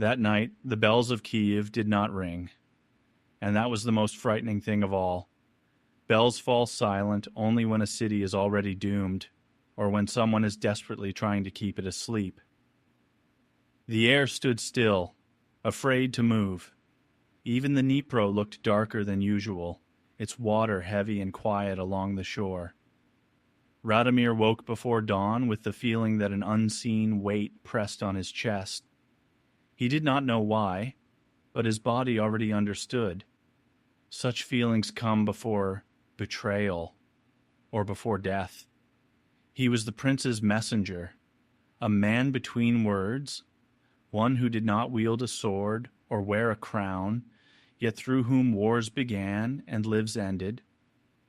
That night, the bells of Kyiv did not ring, and that was the most frightening thing of all. Bells fall silent only when a city is already doomed, or when someone is desperately trying to keep it asleep. The air stood still, afraid to move. Even the Dnipro looked darker than usual, its water heavy and quiet along the shore. Radomir woke before dawn with the feeling that an unseen weight pressed on his chest. He did not know why, but his body already understood. Such feelings come before betrayal or before death. He was the prince's messenger, a man between words, one who did not wield a sword or wear a crown, yet through whom wars began and lives ended.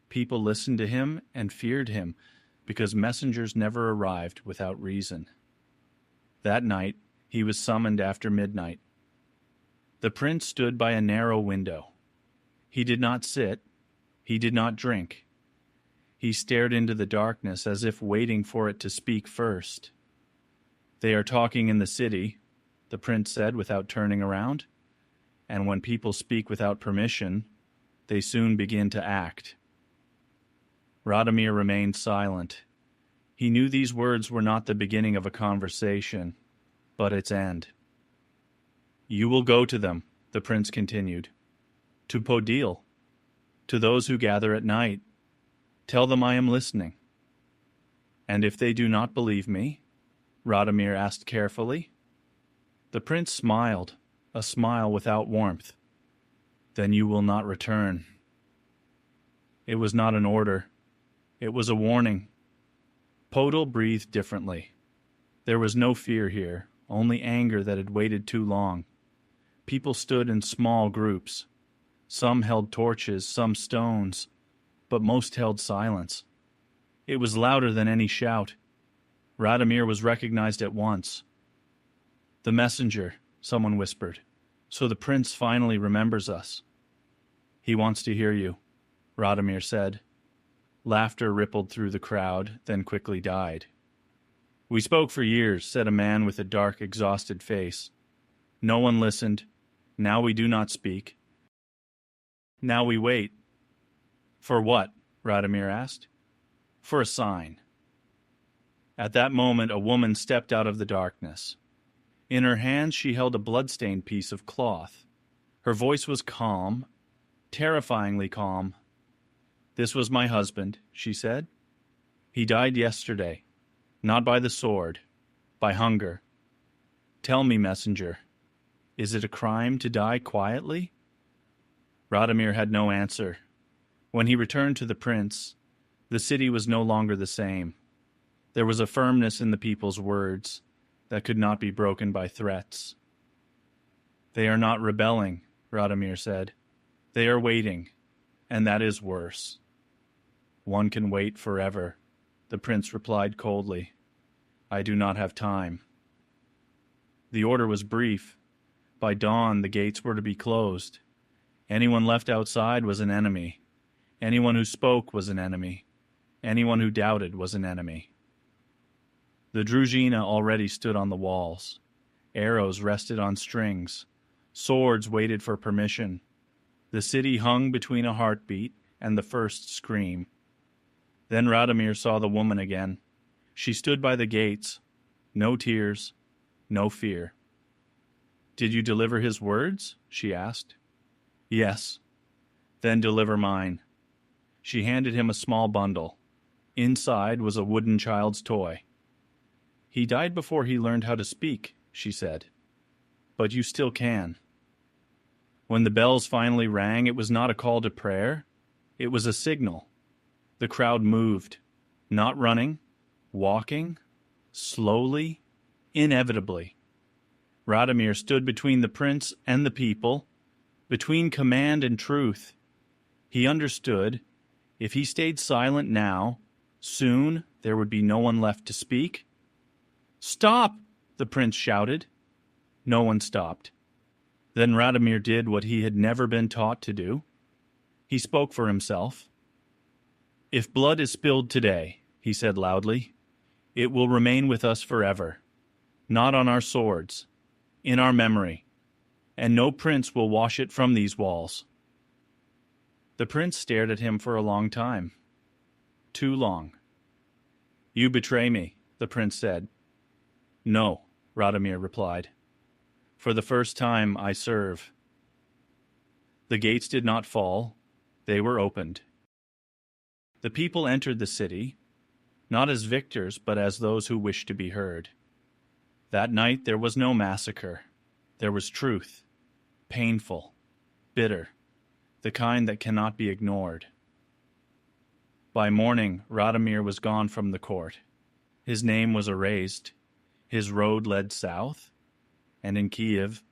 People listened to him and feared him, because messengers never arrived without reason. That night, he was summoned after midnight. The prince stood by a narrow window. He did not sit. He did not drink. He stared into the darkness as if waiting for it to speak first. "They are talking in the city," the prince said without turning around. "And when people speak without permission, they soon begin to act." Radomir remained silent. He knew these words were not the beginning of a conversation, but its end. "You will go to them," the prince continued. "To Podil. To those who gather at night. Tell them I am listening." "And if they do not believe me?" Radomir asked carefully. The prince smiled, a smile without warmth. "Then you will not return." It was not an order. It was a warning. Podil breathed differently. There was no fear here, only anger that had waited too long. People stood in small groups. Some held torches, some stones, but most held silence. It was louder than any shout. Radomir was recognized at once. "The messenger," someone whispered. "So the prince finally remembers us." "He wants to hear you," Radomir said. Laughter rippled through the crowd, then quickly died. "We spoke for years," said a man with a dark, exhausted face. "No one listened. Now we do not speak. Now we wait." "For what?" Radomir asked. "For a sign." At that moment, a woman stepped out of the darkness. In her hands, she held a blood-stained piece of cloth. Her voice was calm, terrifyingly calm. "This was my husband," she said. "He died yesterday, not by the sword, by hunger. Tell me, messenger, is it a crime to die quietly?" Radomir had no answer. When he returned to the prince, the city was no longer the same. There was a firmness in the people's words that could not be broken by threats. "They are not rebelling," Radomir said. "They are waiting, and that is worse." "One can wait forever," the prince replied coldly. "I do not have time." The order was brief. By dawn, the gates were to be closed. Anyone left outside was an enemy. Anyone who spoke was an enemy. Anyone who doubted was an enemy. The Druzhina already stood on the walls. Arrows rested on strings. Swords waited for permission. The city hung between a heartbeat and the first scream. Then Radomir saw the woman again. She stood by the gates. No tears, no fear. "Did you deliver his words?" she asked. "Yes." "Then deliver mine." She handed him a small bundle. Inside was a wooden child's toy. "He died before he learned how to speak," she said. "But you still can." When the bells finally rang, it was not a call to prayer. It was a signal. The crowd moved, not running, walking, slowly, inevitably. Radomir stood between the prince and the people, between command and truth. He understood, if he stayed silent now, soon there would be no one left to speak. "Stop!" the prince shouted. No one stopped. Then Radomir did what he had never been taught to do. He spoke for himself. "If blood is spilled today," he said loudly, "it will remain with us forever. Not on our swords, in our memory, and no prince will wash it from these walls." The prince stared at him for a long time. Too long. "You betray me," the prince said. "No," Radomir replied. "For the first time I serve." The gates did not fall. They were opened. The people entered the city, not as victors, but as those who wished to be heard. That night there was no massacre. There was truth, painful, bitter, the kind that cannot be ignored. By morning, Radomir was gone from the court. His name was erased. His road led south. And in Kyiv,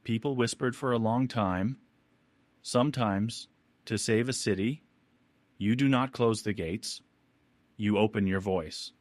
people whispered for a long time, "Sometimes, to save a city, you do not close the gates, you open your voice."